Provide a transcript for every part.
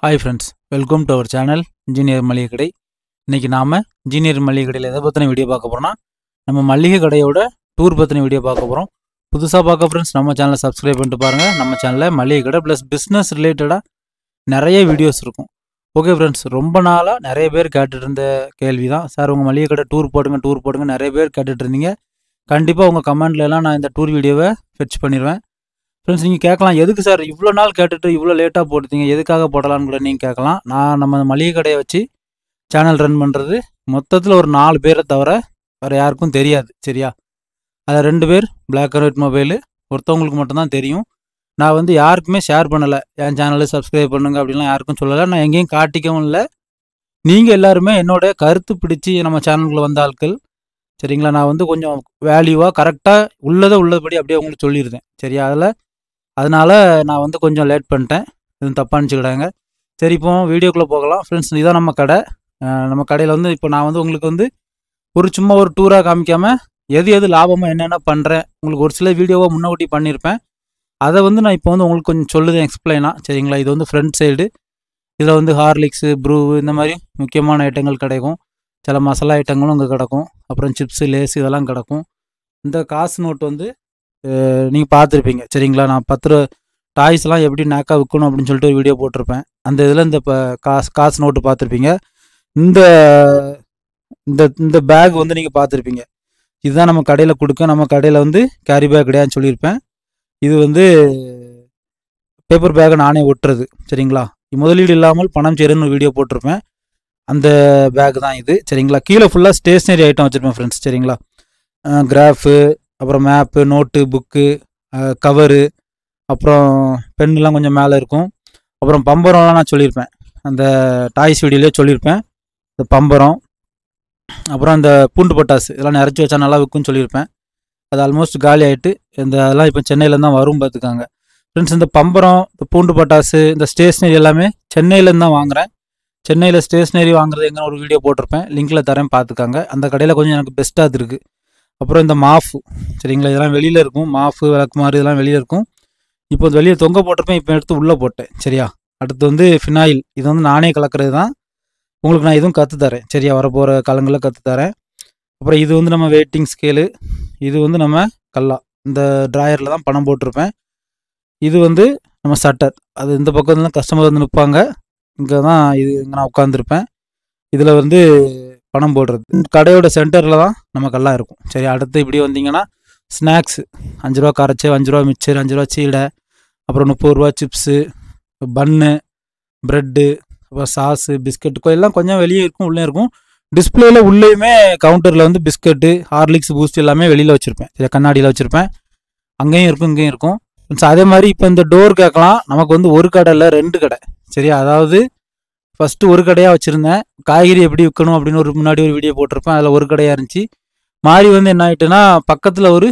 Hi friends, welcome to our channel engineer மளிகை கடை. இன்றைக்கி நாம் இன்ஜினியர் மளிகை கடையில் எதை பற்றின வீடியோ பார்க்க போகிறோம்னா, நம்ம மளிகை கடையோட டூர் பற்றின வீடியோ பார்க்க போகிறோம். புதுசாக பார்க்க ஃப்ரெண்ட்ஸ் நம்ம சேனலை சப்ஸ்கிரைப் பண்ணிட்டு பாருங்கள். நம்ம சேனலில் மளிகை கடை ப்ளஸ் பிஸ்னஸ் ரிலேட்டடாக நிறைய வீடியோஸ் இருக்கும். ஓகே ஃப்ரெண்ட்ஸ், ரொம்ப நாளாக நிறைய பேர் கேட்டுட்டு இருந்த கேள்வி தான், சார் உங்கள் மளிகை கடை டூர் போடுங்க நிறைய பேர் கேட்டுட்டு இருந்தீங்க. கண்டிப்பாக உங்கள் கமெண்ட்லலாம் நான் இந்த டூர் வீடியோவை ஃபெட்ச் பண்ணிடுவேன். ஃப்ரெண்ட்ஸ், நீங்கள் கேட்கலாம், எதுக்கு சார் இவ்வளோ நாள் கேட்டுட்டு இவ்வளோ லேட்டாக போட்டுட்டீங்க, எதுக்காக போடலான்னு கூட நீங்கள் கேட்கலாம். நம்ம மளிகை கடையை வச்சு சேனல் ரன் பண்ணுறது மொத்தத்தில் ஒரு 4 பேரை தவிர வேறு யாருக்கும் தெரியாது, சரியா? அதில் 2 பேர் பிளாக் அண்ட் ஒயிட் மொபைலு, ஒருத்தவங்களுக்கு மட்டும்தான் தெரியும். நான் யாருக்குமே ஷேர் பண்ணலை, என் சேனலை சப்ஸ்கிரைப் பண்ணுங்க அப்படின்லாம் யாருக்கும் சொல்லலை. நான் எங்கேயும் காட்டிக்கவும் இல்லை. நீங்கள் எல்லாருமே என்னோட கருத்து பிடிச்சி நம்ம சேனலுக்குள்ளே வந்த ஆட்கள், சரிங்களா? நான் கொஞ்சம் வேல்யூவாக கரெக்டாக உள்ளபடி அப்படியே உங்களுக்கு சொல்லியிருந்தேன், சரியா? அதனால் நான் கொஞ்சம் லேட் பண்ணிட்டேன், எதுவும் தப்பாக நினச்சிக்கிடாங்க. சரி, இப்போ வீடியோக்குள்ளே போகலாம். ஃப்ரெண்ட்ஸ், இதுதான் நம்ம கடை. நம்ம கடையில் இப்போ நான் உங்களுக்கு சும்மா ஒரு டூராக காமிக்காமல் எது லாபமாக என்னென்ன பண்ணுறேன், உங்களுக்கு ஒரு சில வீடியோவை முன்னோட்டி பண்ணியிருப்பேன். அதை நான் இப்போ உங்களுக்கு கொஞ்சம் சொல்லுதேன் எக்ஸ்பிளைனாக, சரிங்களா? இது ஃப்ரண்ட் சைடு. இதில் ஹார்லிக்ஸு, ப்ரூ இந்த மாதிரி முக்கியமான ஐட்டங்கள் கிடைக்கும். சில மசாலா ஐட்டங்களும் இங்கே கிடக்கும். அப்புறம் சிப்ஸு, லேஸ் இதெல்லாம் கிடக்கும். இந்த காசு நோட்டு நீங்கள் பார்த்துருப்பீங்க, சரிங்களா? நான் 10 டாய்ஸ்லாம் எப்படி நேக்காக விற்கணும் அப்படின்னு சொல்லிட்டு ஒரு வீடியோ போட்டிருப்பேன். அந்த இதில் இந்த காசு நோட்டு பார்த்துருப்பீங்க. இந்த இந்த இந்த பேக் நீங்கள் பார்த்துருப்பீங்க. இதுதான் நம்ம கடையில் கொடுக்க. நம்ம கடையில் கேரி பேக் கிடையாதுன்னு சொல்லியிருப்பேன். இது பேப்பர் பேக்கை நானே ஒட்டுறது, சரிங்களா? முதலீடு இல்லாமல் பணம் சேருன்னு ஒரு வீடியோ போட்டிருப்பேன். அந்த பேக் தான் இது, சரிங்களா? கீழே ஃபுல்லாக ஸ்டேஷ்னரி ஐட்டம் வச்சுருப்பேன் ஃப்ரெண்ட்ஸ், சரிங்களா? கிராஃபு, அப்புறம் மேப்பு, நோட்டு, புக்கு, கவரு, அப்புறம் பென்னுலாம் கொஞ்சம் மேலே இருக்கும். அப்புறம் பம்பரம்லாம் நான் சொல்லியிருப்பேன், அந்த டாய்ஸ் வீடியோலேயே சொல்லியிருப்பேன். இந்த பம்பரம், அப்புறம் இந்த பூண்டு பட்டாசு இதெல்லாம் நிறச்சி வச்சா நல்லா விற்கும்னு சொல்லியிருப்பேன். அது ஆல்மோஸ்ட் காலி ஆகிட்டு, அதெல்லாம் இப்போ சென்னையிலேருந்து தான் வரும் பார்த்துக்காங்க ஃப்ரெண்ட்ஸ். இந்த பம்பரம், இந்த பூண்டு பட்டாசு, இந்த ஸ்டேஷ்னரி எல்லாமே சென்னையிலேருந்து தான் வாங்குகிறேன். சென்னையில் ஸ்டேஷ்னரி வாங்குறது எங்கே ஒரு வீடியோ போட்டிருப்பேன், லிங்கில் தரேன் பார்த்துக்காங்க. அந்த கடையில் கொஞ்சம் எனக்கு பெஸ்ட்டாக இருக்குது. அப்புறம் இந்த மாஃபு, சரிங்களா? இதெல்லாம் வெளியில் இருக்கும். மாஃபு, விளக்குமாறு இதெல்லாம் வெளியில் இருக்கும். இப்போ வெளியே தொங்க போட்டிருப்பேன், இப்போ எடுத்து உள்ளே போட்டேன், சரியா? அடுத்து ஃபினாயில். இது நானே கலக்கிறது தான். உங்களுக்கு நான் இதுவும் கற்றுத்தரேன், சரியா? வரப்போகிற காலங்களில் கற்றுத்தரேன். அப்புறம் இது நம்ம வெயிட்டிங் ஸ்கேலு. இது நம்ம கல்லா. இந்த ட்ராயரில் தான் பணம் போட்டிருப்பேன். இது நம்ம சட்டர். அது இந்த பக்கம் கஸ்டமர் நிற்பாங்க. இங்கே தான் இங்கே நான் உட்காந்துருப்பேன். இதில் பணம் போடுறது. கடையோட சென்டரில் தான் நம்ம கல்லா இருக்கும், சரி? அடுத்து இப்படி வந்தீங்கன்னா ஸ்நாக்ஸு, 5 ரூபா கரைச்சி, 5 ரூபா மிக்சர், 5 ரூபா சீடை, அப்புறம் 30 ரூபா சிப்ஸு, பன்னு, ப்ரெட்டு, அப்புறம் சாஸு, பிஸ்கட்டு எல்லாம் கொஞ்சம் வெளியே இருக்கும், உள்ளே இருக்கும். டிஸ்பிளேயில் உள்ளேயுமே கவுண்டரில் பிஸ்கட்டு, ஹார்லிக்ஸ், பூஸ்ட் எல்லாமே வெளியில் வச்சுருப்பேன், சரி? கண்ணாடியில் வச்சுருப்பேன். அங்கேயும் இருக்கும், இங்கேயும் இருக்கும். அதே மாதிரி இப்போ இந்த டோர் கேட்கலாம். நமக்கு ஒரு கடை இல்லை, 2 கடை, சரியா? அதாவது ஃபஸ்ட்டு ஒரு கடையாக வச்சுருந்தேன். காய்கறி எப்படி விற்கணும் அப்படின்னு முன்னாடி ஒரு வீடியோ போட்டிருப்பேன். அதில் ஒரு கடையாக இருந்துச்சு. மாறி என்ன ஆகிட்டுன்னா, பக்கத்தில் ஒரு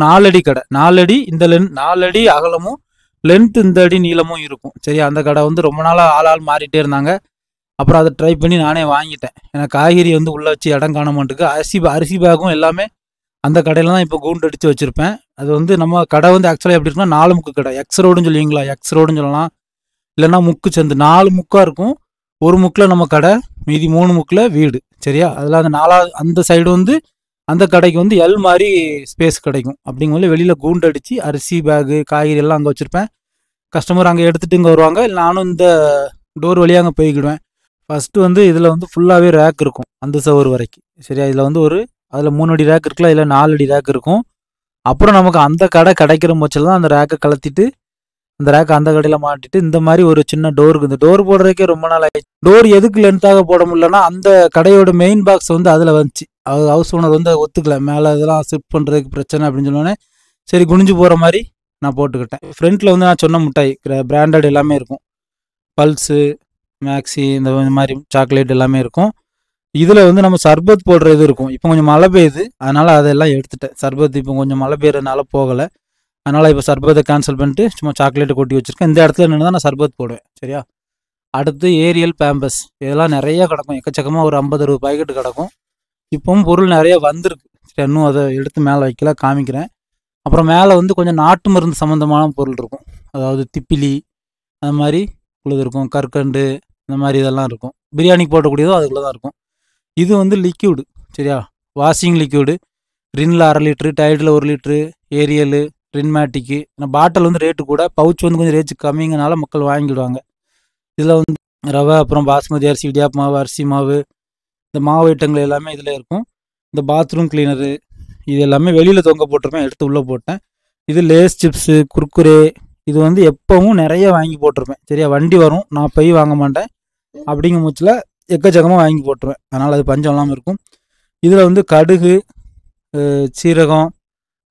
4 அடி கடை. 4 அடி இந்த 4 அடி அகலமும், லென்த் இந்த அடி நீளமும் இருக்கும், சரியா? அந்த கடை ரொம்ப நாளாக ஆள் மாறிட்டே இருந்தாங்க. அப்புறம் அதை ட்ரை பண்ணி நானே வாங்கிட்டேன். ஏன்னா காய்கறி உள்ளே வச்சு இடம் காண மாட்டுக்கு. அரிசி பேக்கும் எல்லாமே அந்த கடையில் தான் இப்போ கூண்டு அடித்து வச்சுருப்பேன். அது நம்ம கடை ஆக்சுவலாக எப்படி இருக்குன்னா, 4 முக்கு கடை. எக்ஸ் ரோடுன்னு சொல்லுவீங்களா? எக்ஸ் ரோடுன்னு சொல்லலாம், இல்லைன்னா முக்கு சந்து. 4 முக்காக இருக்கும். ஒரு முக்கில் நம்ம கடை, மீதி 3 முக்கில் வீடு, சரியா? அதில் அந்த 4வது அந்த சைடு அந்த கடைக்கு எல் மாதிரி ஸ்பேஸ் கிடைக்கும். அப்படிங்கும்போது வெளியில் கூண்டு அடித்து அரிசி பேகு, காய்கறி எல்லாம் அங்கே வச்சுருப்பேன். கஸ்டமர் அங்கே எடுத்துகிட்டு இங்கே வருவாங்க, இல்லை நானும் இந்த டோர் வழியாக அங்கே போய்க்கிடுவேன். ஃபஸ்ட்டு இதில் ஃபுல்லாகவே ரேக் இருக்கும், அந்த சவர் வரைக்கும், சரியா? இதில் அதில் 3 அடி ரேக் இருக்குல்ல, இல்லை 4 அடி ரேக் இருக்கும். அப்புறம் நமக்கு அந்த கடை கிடைக்கிற பட்சத்தில் தான் அந்த ரேக்கை கலத்திட்டு அந்த ரேக்கை அந்த கடையில் மாட்டிட்டு இந்த மாதிரி ஒரு சின்ன டோருக்கு, இந்த டோர் போடுறதுக்கே ரொம்ப நாள் ஆகிடுச்சு. டோர் எதுக்கு லென்த்தாக போட முடியலன்னா, அந்த கடையோட மெயின் பாக்ஸ் அதில் வந்துச்சு. ஹவுஸ் ஓனர் ஒத்துக்கல, மேலே இதெல்லாம் ஷிஃப்ட் பண்ணுறதுக்கு பிரச்சனை அப்படின்னு சொன்னோன்னே, சரி குனிஞ்சு போகிற மாதிரி நான் போட்டுக்கிட்டேன். ஃப்ரண்ட்டில் நான் சொன்ன மிட்டாய் பிராண்டட் எல்லாமே இருக்கும். பல்ஸு, மேக்ஸி, இந்த மாதிரி சாக்லேட் எல்லாமே இருக்கும். இதில் நம்ம சர்பத் போடுறது இருக்கும். இப்போ கொஞ்சம் மழை பெய்யுது, அதனால் அதெல்லாம் எடுத்துட்டேன். சர்பத் இப்போ கொஞ்சம் மழை பெய்யறதுனால போகலை. அதனால் இப்போ சர்பத்தை கேன்சல் பண்ணிட்டு சும்மா சாக்லேட்டை கொட்டி வச்சுருக்கேன். இந்த இடத்துல நின்று தான் நான் சர்பத் போடுவேன், சரியா? அடுத்து ஏரியல் பேம்பஸ், இதெல்லாம் நிறையா கிடக்கும். எக்கச்சக்கமாக ஒரு 50-60 பாக்கெட்டு கிடக்கும். இப்போவும் பொருள் நிறைய வந்திருக்கு, சரி? இன்னும் அதை எடுத்து மேலே வைக்கல, காமிக்கிறேன். அப்புறம் மேலே கொஞ்சம் நாட்டு மருந்து சம்மந்தமான பொருள் இருக்கும். அதாவது திப்பிலி, அது மாதிரி உழுது இருக்கும், கற்கண்டு இந்த மாதிரி இதெல்லாம் இருக்கும். பிரியாணிக்கு போடக்கூடியதும் அதுக்குள்ளே தான் இருக்கும். இது வந்து லிக்யூடு, சரியா? Washing liquid. ரின்னில் 1/2 லிட்ரு, டைடில் 1 லிட்ரு, ஏரியலு, ரின்மேட்டிக்கு. பாட்டில் வந்து ரேட்டு கூட, பவுச் வந்து கொஞ்சம் ரேட்டு கம்மிங்கனால மக்கள் வாங்கிடுவாங்க. இதில் வந்து ரவை, அப்புறம் பாஸ்மதி அரிசி, இடியாப்பு மாவு, அரிசி மாவு, இந்த மாவு ஐட்டங்கள் எல்லாமே இதில் இருக்கும். இந்த பாத்ரூம் கிளீனரு இது எல்லாமே வெளியில் தொங்க போட்டிருப்பேன், எடுத்து உள்ளே போட்டேன். இது லேஸ் சிப்ஸு, குர்குரே, இது வந்து எப்பவும் நிறைய வாங்கி போட்டிருப்பேன், சரியா? வண்டி வரும், நான் போய் வாங்க மாட்டேன். அப்படிங்கும் முச்சில் எக்கச்சக்கமாக வாங்கி போட்டுருவேன், அதனால் அது பஞ்சம் இல்லாமல் இருக்கும். இதில் வந்து கடுகு, சீரகம்,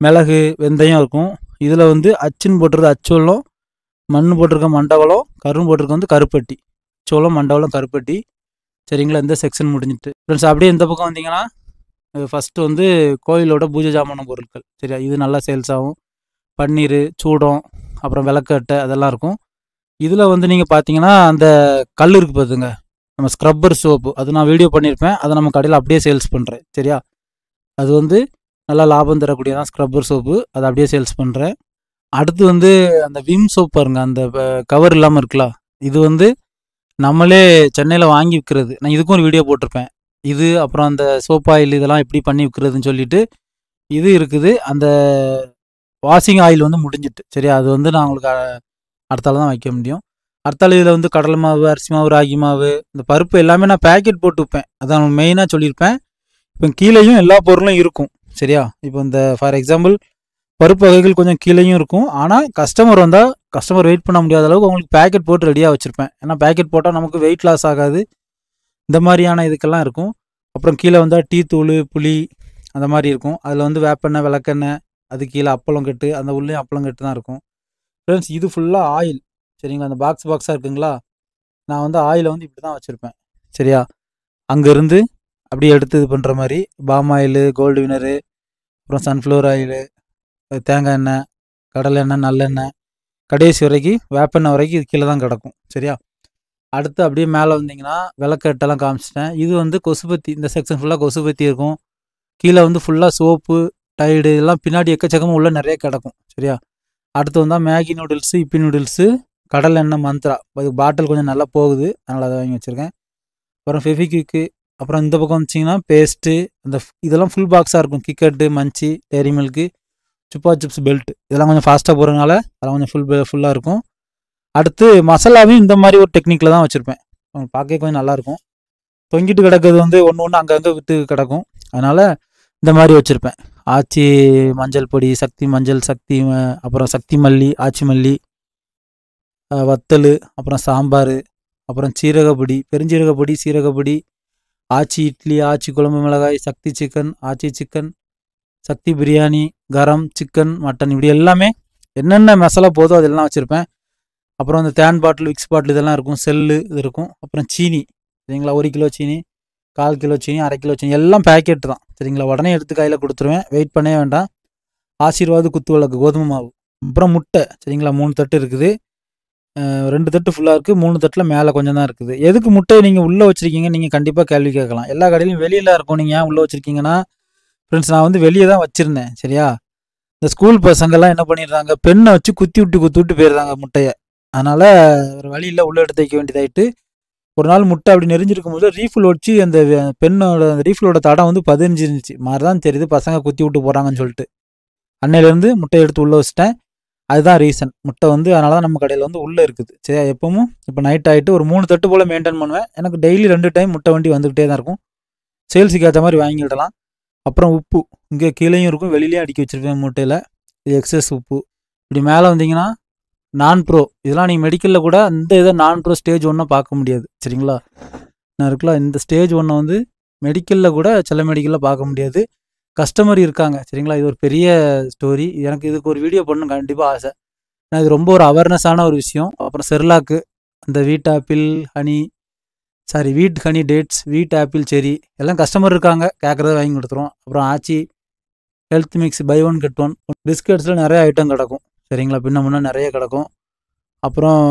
மிளகு, வெந்தயம் இருக்கும். இதில் வந்து அச்சுன்னு போட்டிருக்க அச்சோளம், மண் போட்டிருக்க மண்டவளம், கரும்பு போட்டிருக்க வந்து கருப்பட்டி. சோளம், மண்டவளம், கருப்பட்டி, சரிங்களா? இந்த செக்ஷன் முடிஞ்சிட்டு ஃப்ரெண்ட்ஸ் அப்படியே இந்த பக்கம் வந்தீங்கன்னா ஃபஸ்ட்டு வந்து கோயிலோட பூஜை ஜாமான பொருட்கள், சரியா? இது நல்லா சேல்ஸ் ஆகும். பன்னீர், சூடம், அப்புறம் விளக்கட்டை அதெல்லாம் இருக்கும். இதில் வந்து நீங்கள் பார்த்தீங்கன்னா அந்த கல் இருக்குது பார்த்துங்க, நம்ம ஸ்க்ரப்பர் சோப்பு, அது நான் வீடியோ பண்ணியிருப்பேன், அதை நம்ம கடையில் அப்படியே சேல்ஸ் பண்ணுறேன், சரியா? அது வந்து நல்லா லாபம் தரக்கூடியதான் ஸ்க்ரப்பர் சோப்பு, அதை அப்படியே சேல்ஸ் பண்ணுறேன். அடுத்து வந்து அந்த விம் சோப் பாருங்கள், அந்த கவர் இல்லாமல் இருக்கலாம், இது வந்து நம்மளே சென்னையில் வாங்கி விற்கிறது. நான் இதுக்கும் ஒரு வீடியோ போட்டிருப்பேன். இது அப்புறம் அந்த சோப் ஆயில் இதெல்லாம் எப்படி பண்ணி விற்கிறதுன்னு சொல்லிட்டு இது இருக்குது. அந்த வாஷிங் ஆயில் வந்து முடிஞ்சிட்டு, சரியா? அது வந்து நான் உங்களுக்கு அடுத்தால தான் வைக்க முடியும். அடுத்தால இதில் வந்து கடலை மாவு, அரிசி மாவு, ராகி மாவு, இந்த பருப்பு எல்லாமே நான் பேக்கெட் போட்டு விற்பேன், அதான் மெயினாக சொல்லியிருப்பேன். இப்போ கீழேயும் எல்லா பொருளும் இருக்கும், சரியா? இப்போ இந்த ஃபார் எக்ஸாம்பிள் பருப்பு வகைகள் கொஞ்சம் கீழேயும் இருக்கும். ஆனால் கஸ்டமர் வந்தால் கஸ்டமர் வெயிட் பண்ண முடியாத அளவுக்கு உங்களுக்கு பேக்கெட் போட்டு ரெடியாக வச்சுருப்பேன். ஏன்னா பேக்கெட் போட்டால் நமக்கு வெயிட் லாஸ் ஆகாது, இந்த மாதிரியான இதுக்கெல்லாம் இருக்கும். அப்புறம் கீழே வந்தால் டீ தூள், புளி அந்த மாதிரி இருக்கும். அதில் வந்து வேப்பெண்ணெய், விளக்கெண்ணெய், அது கீழே அப்பளம் கட்டு, அந்த உள்ளேயும் அப்பளம் கட்டு தான் இருக்கும். ஃப்ரெண்ட்ஸ் இது ஃபுல்லாக ஆயில், சரிங்களா? அந்த பாக்ஸாக இருக்குங்களா, நான் வந்து ஆயிலை வந்து இப்படி தான் வச்சுருப்பேன், சரியா? அங்கேருந்து அப்படியே எடுத்து இது பண்ணுற மாதிரி பாம் ஆயிலு, கோல்டு வினரு, அப்புறம் சன்ஃப்ளவர் ஆயிலு, தேங்காய் எண்ணெய், கடலை எண்ணெய், நல்லெண்ணெய், கடைசி வரைக்கும் வேப்பெண்ணெய் வரைக்கும் இது கீழே தான் கிடக்கும், சரியா? அடுத்து அப்படியே மேலே வந்தீங்கன்னா விளக்கட்டெல்லாம் காமிச்சிட்டேன். இது வந்து கொசுபத்தி, இந்த செக்ஷன் ஃபுல்லாக கொசுபத்தி இருக்கும். கீழே வந்து ஃபுல்லாக சோப்பு, டைடு இதெல்லாம் பின்னாடி எக்கச்சக்கமாக உள்ள நிறைய கிடக்கும், சரியா? அடுத்து வந்தால் மேகி நூடுல்ஸு, இப்பி நூடுல்ஸு, கடலை எண்ணெய், மந்த்ரா, அது பாட்டில் கொஞ்சம் நல்லா போகுது, அதனால் அதை வாங்கி வச்சுருக்கேன். அப்புறம் ஃபெவிக்விக்கு, அப்புறம் இந்த பக்கம் வந்துச்சிங்கன்னா பேஸ்ட்டு, அந்த இதெல்லாம் ஃபுல் பாக்ஸாக இருக்கும். கிக்கெட்டு, மஞ்சி, டேரி மில்க்கு, சுப்பா சிப்ஸ், பெல்ட், இதெல்லாம் கொஞ்சம் ஃபாஸ்ட்டாக போகிறதுனால அதெல்லாம் கொஞ்சம் ஃபுல்லாக இருக்கும். அடுத்து மசாலாவையும் இந்த மாதிரி ஒரு டெக்னிக்கில் தான் வச்சுருப்பேன், பார்க்க கொஞ்சம் நல்லாயிருக்கும். தொங்கிட்டு கிடக்கிறது வந்து ஒன்று ஒன்று அங்கங்கே விற்று கிடக்கும், அதனால் இந்த மாதிரி வச்சுருப்பேன். ஆச்சி மஞ்சள் பொடி, சக்தி மஞ்சள், சக்தி, அப்புறம் சக்தி மல்லி, ஆச்சி மல்லி, வத்தல், அப்புறம் சாம்பார், அப்புறம் சீரகப்பொடி, பெருஞ்சீரகப்பொடி, சீரகப்பொடி, ஆச்சி இட்லி, ஆச்சி குழம்பு மிளகாய், சக்தி சிக்கன், ஆச்சி சிக்கன், சக்தி பிரியாணி, கரம் சிக்கன், மட்டன், இப்படி எல்லாமே என்னென்ன மசாலா போதோ அதெல்லாம் வச்சுருப்பேன். அப்புறம் அந்த தேன் பாட்டில், விக்ஸ் பாட்டில் இதெல்லாம் இருக்கும், செல்லு இது இருக்கும். அப்புறம் சீனி, சரிங்களா? 1 கிலோ சீனி, 1/4 கிலோ சீனி, 1/2 கிலோ சீனி, எல்லாம் பேக்கெட் தான், சரிங்களா? உடனே எடுத்து கையில் கொடுத்துருவேன், வெயிட் பண்ணவே வேண்டாம். ஆசீர்வாது குத்து விளக்கு, கோதுமை மாவு, அப்புறம் முட்டை, சரிங்களா? 3 தட்டு இருக்குது, 2 தட்டு ஃபுல்லாக இருக்குது, 3 தட்டில் மேலே கொஞ்சம் தான் இருக்குது. எதுக்கு முட்டையை நீங்கள் உள்ளே வச்சுருக்கீங்க, நீங்கள் கண்டிப்பாக கேள்வி கேட்கலாம். எல்லா கடையிலையும் வெளியில் இருக்கும், நீங்கள் ஏன் உள்ளே வச்சுருக்கீங்கன்னா ஃப்ரெண்ட்ஸ் நான் வந்து வெளியே தான் வச்சுருந்தேன், சரியா? இந்த ஸ்கூல் பசங்கள்லாம் என்ன பண்ணிடுறாங்க, பெண்ணை வச்சு குத்தி விட்டு போயிடுறாங்க முட்டையை, அதனால் ஒரு வழியில் உள்ளே எடுத்து வைக்க வேண்டியதாயிட்டு. ஒரு நாள் முட்டை அப்படி நெறிஞ்சிருக்கும் போது ரீஃபில் வச்சு அந்த பெண்ணோட அந்த ரீஃபிலோட தடம் வந்து 15 இருந்துச்சு மாதிரி தான் தெரியுது, பசங்க குத்தி விட்டு போகிறாங்கன்னு சொல்லிட்டு அன்னையிலேருந்து முட்டையை எடுத்து உள்ளே வச்சுட்டேன். அதுதான் ரீசன். முட்டை வந்து அதனால தான் நம்ம கடையில் வந்து உள்ளே இருக்குது, சரியா? எப்பவும் இப்போ நைட் ஆகிட்டு ஒரு 3 தட்டு போல் மெயின்டைன் பண்ணுவேன். எனக்கு டெய்லி 2 டைம் முட்டை வண்டி வந்துக்கிட்டே தான் இருக்கும், சேல்ஸுக்கு ஏற்ற மாதிரி வாங்கிடலாம். அப்புறம் உப்பு இங்கே கீழேயும் இருக்கும், வெளியிலையும் அடுக்கி வச்சுருப்பேன் மூட்டையில், இது எக்ஸஸ் உப்பு. இப்படி மேலே வந்தீங்கன்னா நான் ப்ரோ, இதெல்லாம் நீங்கள் மெடிக்கலில் கூட இந்த இதை நான் ப்ரோ ஸ்டேஜ் 1 பார்க்க முடியாது, சரிங்களா? நான் இருக்கலாம் இந்த ஸ்டேஜ் 1 வந்து மெடிக்கலில் கூட சில மெடிக்கலில் பார்க்க முடியாது, கஸ்டமர் இருக்காங்க, சரிங்களா? இது ஒரு பெரிய ஸ்டோரி, எனக்கு இதுக்கு ஒரு வீடியோ பண்ணணும் கண்டிப்பாக ஆசை. நான் இது ரொம்ப ஒரு அவேர்னஸான ஒரு விஷயம். அப்புறம் செர்லாக்கு, அந்த வீட் ஆப்பிள் ஹனி, வீட் ஹனி டேட்ஸ், வீட் ஆப்பிள் செரி, எல்லாம் கஸ்டமர் இருக்காங்க, கேட்குறத வாங்கி கொடுத்துருவோம். அப்புறம் ஆச்சி ஹெல்த் மிக்ஸ், பை 1 கெட் 1, பிஸ்கட்ஸில் நிறைய ஐட்டம் கிடக்கும், சரிங்களா? பின்ன முன்னே நிறைய கிடக்கும். அப்புறம்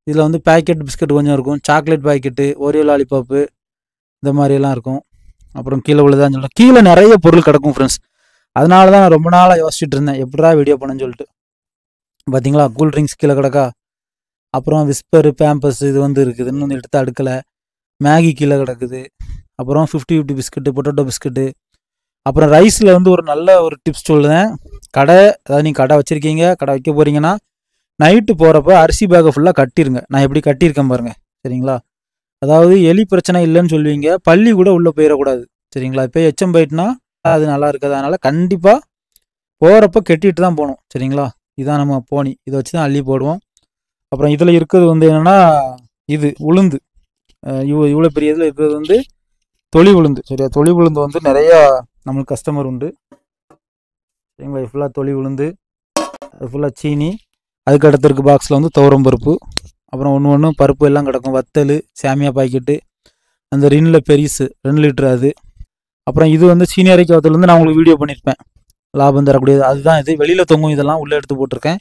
இதில் வந்து பேக்கெட் பிஸ்கட் கொஞ்சம் இருக்கும், சாக்லேட் பாக்கெட்டு, ஓரியோ லாலிபாப்பு, இந்த மாதிரியெல்லாம் இருக்கும். அப்புறம் கீழே விழுதான்னு சொல்லிட்டு கீழே நிறைய பொருள் கிடக்கும் ஃப்ரெண்ட்ஸ். அதனால தான் நான் ரொம்ப நாளாக யோசிச்சுட்டு இருந்தேன் எப்படா வீடியோ பண்ணேன்னு சொல்லிட்டு. பார்த்தீங்களா கூல் ட்ரிங்க்ஸ் கீழே கிடக்கா, அப்புறம் விஸ்பரு பேம்பஸ் இது வந்து இருக்குது, இன்னும் வந்து எடுத்து அடுக்கலை. மேகி கீழே கிடக்குது. அப்புறம் 50-50 பிஸ்கட்டு, பொட்டேட்டோ பிஸ்கட்டு. அப்புறம் ரைஸில் வந்து ஒரு நல்ல ஒரு டிப்ஸ் சொல்லுவேன். கடை, அதாவது நீங்கள் கடை வச்சுருக்கீங்க, கடை வைக்க போகிறீங்கன்னா நைட்டு போகிறப்ப அரிசி பேக்கை ஃபுல்லாக கட்டிருங்க. நான் எப்படி கட்டியிருக்கேன் பாருங்கள், சரிங்களா? அதாவது எலி பிரச்சனை இல்லைன்னு சொல்லுவீங்க, பள்ளி கூட உள்ளே போயிடக்கூடாது, சரிங்களா? இப்போ எச்சம் போயிட்டுனா அது நல்லா இருக்காது. அதனால் கண்டிப்பாக போகிறப்ப கெட்டிட்டு தான் போகணும், சரிங்களா? இதான் நம்ம போனி, இதை வச்சு தான் அள்ளி போடுவோம். அப்புறம் இதில் இருக்கிறது வந்து என்னென்னா, இது உளுந்து. இவ்வளோ பெரிய இதில் இருக்கிறது வந்து தொளி உளுந்து, சரியா? தொளி உளுந்து வந்து நிறையா நம்மளுக்கு கஸ்டமர் உண்டு, சரிங்களா? இது ஃபுல்லாக தொளி உளுந்து, அது ஃபுல்லாக சீனி. அதுக்கு அடுத்திருக்கு பாக்ஸில் வந்து துவரம் பருப்பு. அப்புறம் ஒன்று பருப்பு எல்லாம் கிடக்கும். வத்தல், சேமியா பாக்கெட்டு, அந்த ரின்னில் பெரிசு 2 லிட்டரு அது. அப்புறம் இது வந்து சீனி அரைக்க வத்தல் வந்து நான் உங்களுக்கு வீடியோ பண்ணியிருப்பேன், லாபம் தரக்கூடியது. அதுதான் இது. வெளியில் தொங்கும், இதெல்லாம் உள்ளே எடுத்து போட்டிருக்கேன்.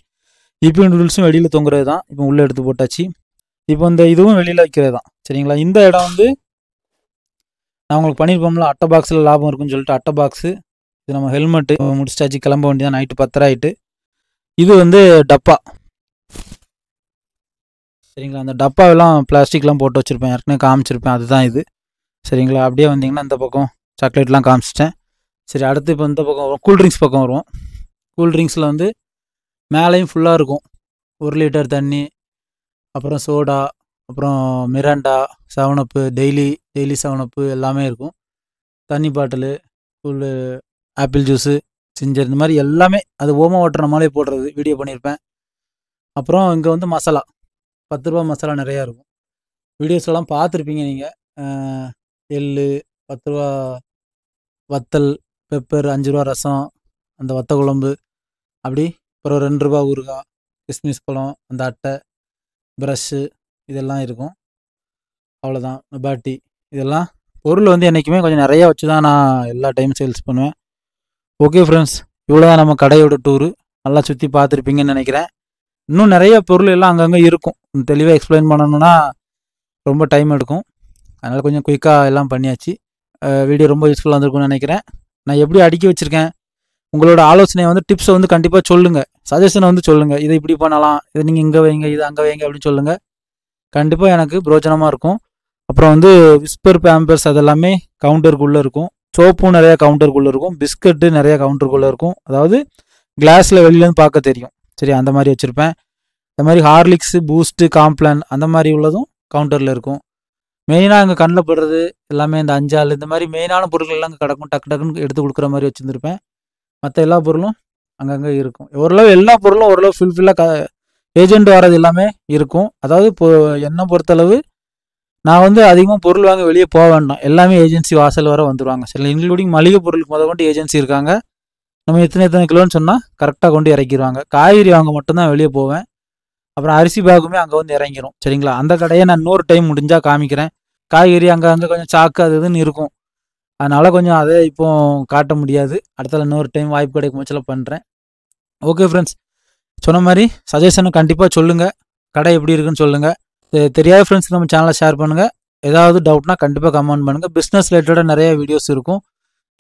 இப்போ நூடுல்ஸும் வெளியில் தொங்குறது தான், இப்போ உள்ளே எடுத்து போட்டாச்சு. இப்போ இந்த இதுவும் வெளியில் வைக்கிறது தான், சரிங்களா? இந்த இடம் வந்து நான் உங்களுக்கு பண்ணியிருப்போம்ல, அட்டை பாக்ஸில் லாபம் இருக்குன்னு சொல்லிட்டு அட்டை பாக்ஸு. இது நம்ம ஹெல்மெட்டு முடிச்சிட்டாச்சு, கிளம்ப வேண்டியதான். நைட்டு 10:30 ஆகிட்டு. இது வந்து டப்பா, சரிங்களா? அந்த டப்பாவெல்லாம் பிளாஸ்டிக்லாம் போட்டு வச்சுருப்பேன், ஏற்கனவே காமிச்சிருப்பேன். அதுதான் இது, சரிங்களா? அப்படியே வந்தீங்கன்னா இந்த பக்கம் சாக்லேட்லாம் காமிச்சிட்டேன். சரி, அடுத்து இப்போ இந்த பக்கம் வரும், கூல்ட்ரிங்க்ஸ் பக்கம் வருவோம். கூல்ட்ரிங்க்ஸில் வந்து மேலேயும் ஃபுல்லாக இருக்கும். 1 லிட்டர் தண்ணி, அப்புறம் சோடா, அப்புறம் மிராண்டா, 7up, டெய்லி 7up எல்லாமே இருக்கும். தண்ணி bottle, full apple juice, ginger, இந்த மாதிரி எல்லாமே. அது ஓம வாட்டர் நம்மளே போடுறது, வீடியோ பண்ணியிருப்பேன். அப்புறம் இங்கே வந்து மசாலா, 10 ரூபா மசாலா நிறையா இருக்கும். வீடியோஸ்லாம் பார்த்துருப்பீங்க நீங்கள். எள்ளு 10 ரூபா வத்தல், பெப்பர் 5 ரூபா ரசம், அந்த வத்த குழம்பு அப்படி. அப்புறம் 2 ரூபா ஊறுகாய், கிஸ்மிஸ் பழம், அந்த அட்டை, ப்ரஷ்ஷு, இதெல்லாம் இருக்கும். அவ்வளோதான். பாட்டி, இதெல்லாம் பொருள் வந்து என்றைக்குமே கொஞ்சம் நிறையா வச்சு தான் நான் எல்லா டைம் சேல்ஸ் பண்ணுவேன். ஓகே ஃப்ரெண்ட்ஸ், இவ்வளோ தான் நம்ம கடையோட டூரு. நல்லா சுற்றி பார்த்துருப்பீங்கன்னு நினைக்கிறேன். இன்னும் நிறைய பொருள் எல்லாம் அங்கங்கே இருக்கும். தெளிவாக எக்ஸ்பிளைன் பண்ணணுன்னா ரொம்ப டைம் எடுக்கும். அதனால் கொஞ்சம் குயிக்காக எல்லாம் பண்ணியாச்சு. வீடியோ ரொம்ப யூஸ்ஃபுல்லாக இருந்திருக்கும்னு நினைக்கிறேன். நான் எப்படி அடுக்கி வச்சுருக்கேன், உங்களோட ஆலோசனையை வந்து டிப்ஸை வந்து கண்டிப்பாக சொல்லுங்கள், சஜஷனை வந்து சொல்லுங்கள். இதை இப்படி பண்ணலாம், இதை நீங்கள் இங்கே வைங்க, இது அங்கே வைங்க அப்படின்னு சொல்லுங்கள். கண்டிப்பாக எனக்கு பிரோஜனமாக இருக்கும். அப்புறம் வந்து விஸ்பர், பேம்பர்ஸ் அதெல்லாமே கவுண்டருக்குள்ளே இருக்கும். சோப்பும் நிறையா கவுண்டருக்குள்ளே இருக்கும். பிஸ்கட்டு நிறையா கவுண்டருக்குள்ளே இருக்கும். அதாவது கிளாஸில் வெளியிலேருந்து பார்க்க தெரியும், சரி? அந்த மாதிரி வச்சுருப்பேன். இந்த மாதிரி ஹார்லிக்ஸு, பூஸ்ட்டு, காம்ப்ளான் அந்த மாதிரி உள்ளதும் கவுண்டரில் இருக்கும். மெயினாக அங்கே கண்ணில் படுறது எல்லாமே இந்த அஞ்சால், இந்த மாதிரி மெயினான பொருட்கள் எல்லாம் கிடக்கும். டக்கு டக்குன்னு எடுத்து கொடுக்குற மாதிரி வச்சுருந்துருப்பேன். மற்ற எல்லா பொருளும் அங்கங்கே இருக்கும். ஓரளவு எல்லா பொருளும் ஓரளவு ஃபுல்ஃபில்லாக ஏஜென்ட் வர்றது எல்லாமே இருக்கும். அதாவது இப்போ என்னை பொறுத்தளவு நான் வந்து அதிகமாக பொருள் வாங்க வெளியே போக வேண்டாம், எல்லாமே ஏஜென்சி வாசல் வர வந்துடுவாங்க, சரி? இன்க்ளூடிங் மளிகை பொருளுக்கு கொண்டு ஏஜென்சி இருக்காங்க. நம்ம எத்தனை கிலோன்னு சொன்னால் கரெக்டாக கொண்டு இறக்கிடுவாங்க. காய்கறி வாங்க மட்டும்தான் வெளியே போவேன். அப்புறம் அரிசி பேக்குமே அங்கே வந்து இறங்கிடும், சரிங்களா? அந்த கடையை நான் இன்னொரு டைம் முடிஞ்சால் காமிக்கிறேன். காய்கறி அங்கே கொஞ்சம் சாக்கு அது இதுன்னு இருக்கும், அதனால் கொஞ்சம் அதை இப்போ காட்ட முடியாது. அடுத்தால இன்னொரு டைம் வாய்ப்பு கிடைக்கும் பட்சத்தில் பண்ணுறேன். ஓகே ஃப்ரெண்ட்ஸ், சொன்ன மாதிரி சஜஷனை கண்டிப்பாக சொல்லுங்கள், கடை எப்படி இருக்குன்னு சொல்லுங்கள். தெரியாத ஃப்ரெண்ட்ஸ் நம்ம சேனலை ஷேர் பண்ணுங்கள். ஏதாவது டவுட்னா கண்டிப்பாக கமெண்ட் பண்ணுங்கள். பிஸ்னஸ் ரிலேட்டடாக நிறைய வீடியோஸ் இருக்கும்.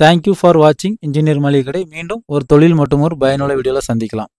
தேங்க்யூ ஃபார் வாட்சிங் இன்ஜினியர் மளிகை கடை. மீண்டும் ஒரு தொழில் மற்றும் ஒரு பயனுள்ள வீடியோவில் சந்திக்கலாம்.